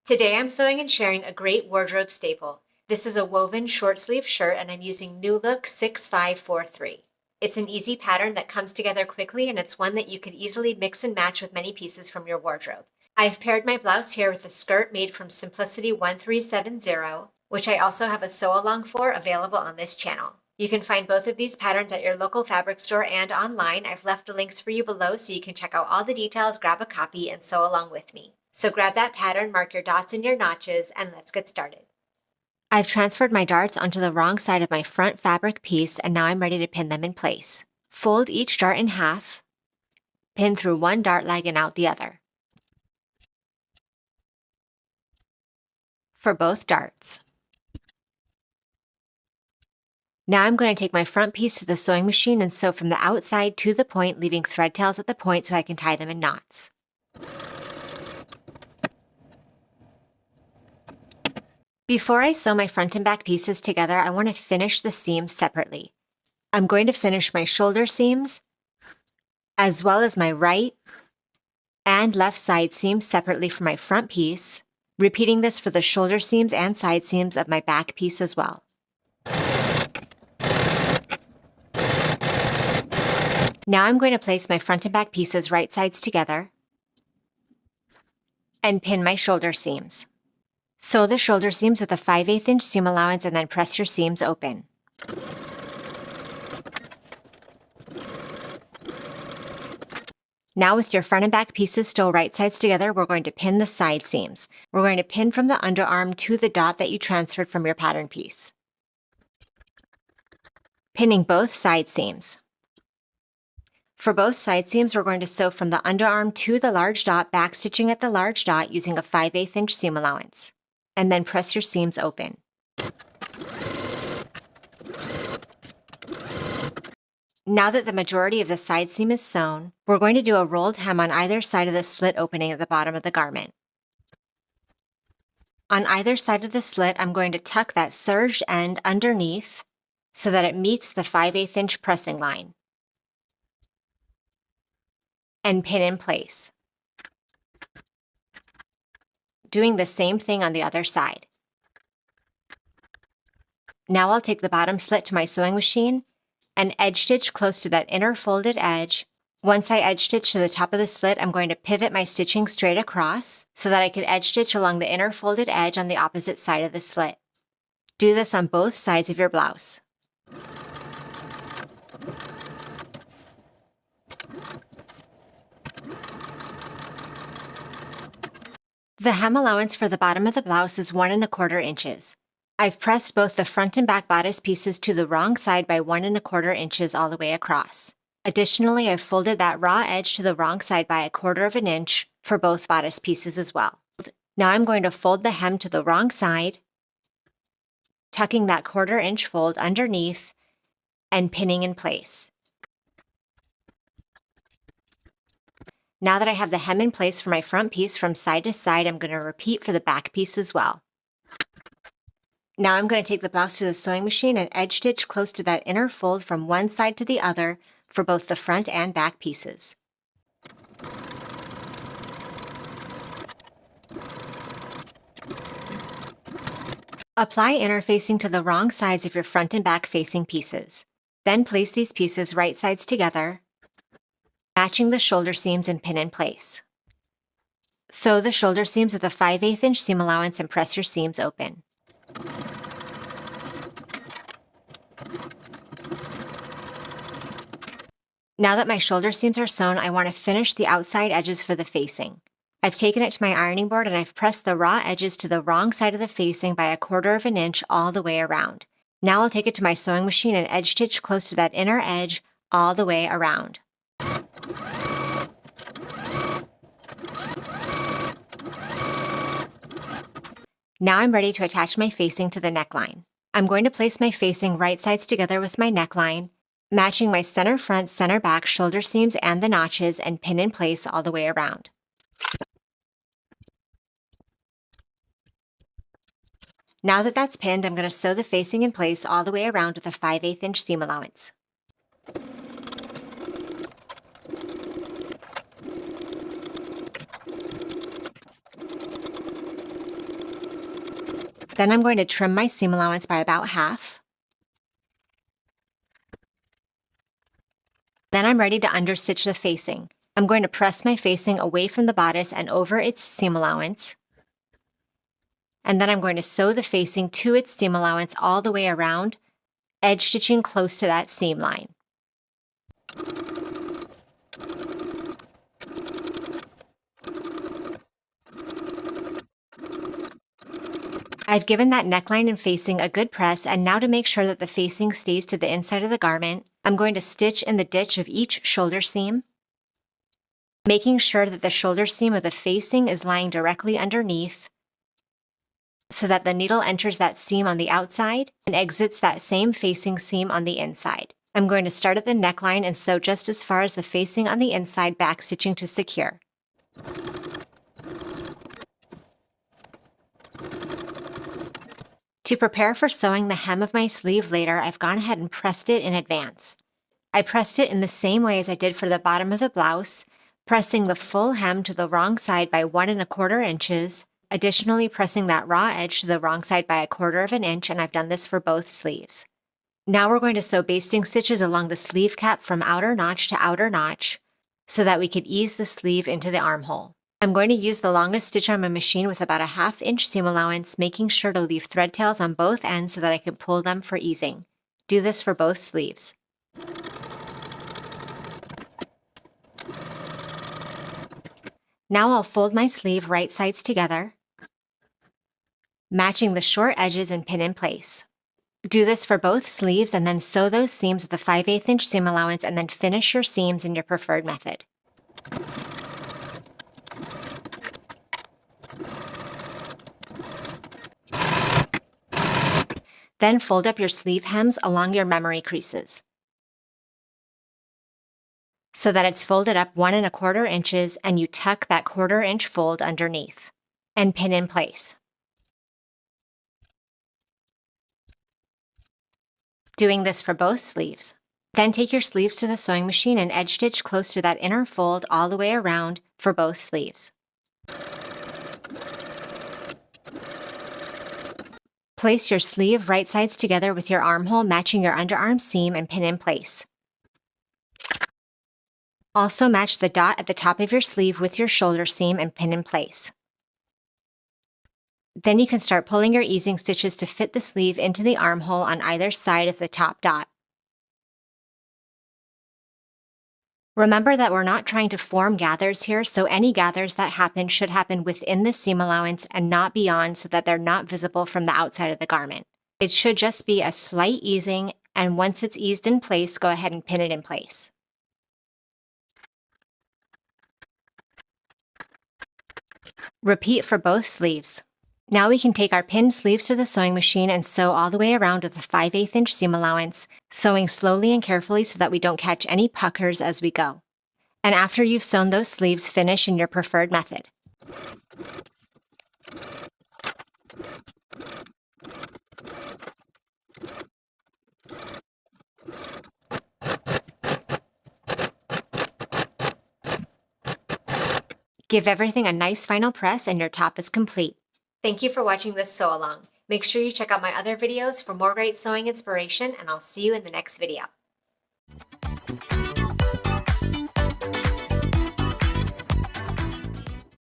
Today I'm sewing and sharing a great wardrobe staple. This is a woven short sleeve shirt and I'm using New Look 6543. It's an easy pattern that comes together quickly and it's one that you could easily mix and match with many pieces from your wardrobe. I've paired my blouse here with a skirt made from Simplicity 1370, which I also have a sew along for available on this channel. You can find both of these patterns at your local fabric store and online. I've left the links for you below so you can check out all the details, grab a copy, and sew along with me. So grab that pattern, mark your dots and your notches, and let's get started. I've transferred my darts onto the wrong side of my front fabric piece and now I'm ready to pin them in place. Fold each dart in half, pin through one dart leg and out the other. For both darts. Now I'm going to take my front piece to the sewing machine and sew from the outside to the point, leaving thread tails at the point so I can tie them in knots. Before I sew my front and back pieces together, I want to finish the seams separately. I'm going to finish my shoulder seams, as well as my right and left side seams separately for my front piece, repeating this for the shoulder seams and side seams of my back piece as well. Now I'm going to place my front and back pieces right sides together and pin my shoulder seams. Sew the shoulder seams with a 5/8 inch seam allowance and then press your seams open. Now with your front and back pieces still right sides together, we're going to pin the side seams. We're going to pin from the underarm to the dot that you transferred from your pattern piece. Pinning both side seams. For both side seams, we're going to sew from the underarm to the large dot, backstitching at the large dot using a 5/8 inch seam allowance. And then press your seams open. Now that the majority of the side seam is sewn, we're going to do a rolled hem on either side of the slit opening at the bottom of the garment. On either side of the slit, I'm going to tuck that serged end underneath so that it meets the 5/8 inch pressing line. And pin in place. Doing the same thing on the other side. Now I'll take the bottom slit to my sewing machine and edge stitch close to that inner folded edge. Once I edge stitch to the top of the slit, I'm going to pivot my stitching straight across so that I can edge stitch along the inner folded edge on the opposite side of the slit. Do this on both sides of your blouse. The hem allowance for the bottom of the blouse is 1 1/4 inches. I've pressed both the front and back bodice pieces to the wrong side by 1 1/4 inches all the way across. Additionally, I've folded that raw edge to the wrong side by 1/4 inch for both bodice pieces as well. Now I'm going to fold the hem to the wrong side, tucking that 1/4 inch fold underneath and pinning in place. Now that I have the hem in place for my front piece from side to side, I'm going to repeat for the back piece as well. Now I'm going to take the blouse to the sewing machine and edge stitch close to that inner fold from one side to the other for both the front and back pieces. Apply interfacing to the wrong sides of your front and back facing pieces. Then place these pieces right sides together, matching the shoulder seams and pin in place. Sew the shoulder seams with a 5/8 inch seam allowance and press your seams open. Now that my shoulder seams are sewn, I want to finish the outside edges for the facing. I've taken it to my ironing board and I've pressed the raw edges to the wrong side of the facing by 1/4 inch all the way around. Now I'll take it to my sewing machine and edge stitch close to that inner edge all the way around. Now I'm ready to attach my facing to the neckline. I'm going to place my facing right sides together with my neckline, matching my center front, center back, shoulder seams and the notches, and pin in place all the way around. Now that that's pinned, I'm going to sew the facing in place all the way around with a 5/8 inch seam allowance. Then I'm going to trim my seam allowance by about half. Then I'm ready to understitch the facing. I'm going to press my facing away from the bodice and over its seam allowance. And then I'm going to sew the facing to its seam allowance all the way around, edge stitching close to that seam line. I've given that neckline and facing a good press, and now to make sure that the facing stays to the inside of the garment, I'm going to stitch in the ditch of each shoulder seam, making sure that the shoulder seam of the facing is lying directly underneath so that the needle enters that seam on the outside and exits that same facing seam on the inside. I'm going to start at the neckline and sew just as far as the facing on the inside, back stitching to secure. To prepare for sewing the hem of my sleeve later, I've gone ahead and pressed it in advance. I pressed it in the same way as I did for the bottom of the blouse, pressing the full hem to the wrong side by 1 1/4 inches, additionally pressing that raw edge to the wrong side by 1/4 inch, and I've done this for both sleeves. Now we're going to sew basting stitches along the sleeve cap from outer notch to outer notch so that we could ease the sleeve into the armhole. I'm going to use the longest stitch on my machine with about a 1/2 inch seam allowance, making sure to leave thread tails on both ends so that I can pull them for easing. Do this for both sleeves. Now I'll fold my sleeve right sides together, matching the short edges and pin in place. Do this for both sleeves and then sew those seams with a 5/8 inch seam allowance, and then finish your seams in your preferred method. Then fold up your sleeve hems along your memory creases so that it's folded up 1 1/4 inches, and you tuck that 1/4 inch fold underneath and pin in place. Doing this for both sleeves. Then take your sleeves to the sewing machine and edge stitch close to that inner fold all the way around for both sleeves. Place your sleeve right sides together with your armhole matching your underarm seam and pin in place. Also match the dot at the top of your sleeve with your shoulder seam and pin in place. Then you can start pulling your easing stitches to fit the sleeve into the armhole on either side of the top dot. Remember that we're not trying to form gathers here, so any gathers that happen should happen within the seam allowance and not beyond, so that they're not visible from the outside of the garment. It should just be a slight easing, and once it's eased in place, go ahead and pin it in place. Repeat for both sleeves. Now we can take our pinned sleeves to the sewing machine and sew all the way around with a 5/8 inch seam allowance, sewing slowly and carefully so that we don't catch any puckers as we go. And after you've sewn those sleeves, finish in your preferred method. Give everything a nice final press and your top is complete. Thank you for watching this sew along. Make sure you check out my other videos for more great sewing inspiration, and I'll see you in the next video.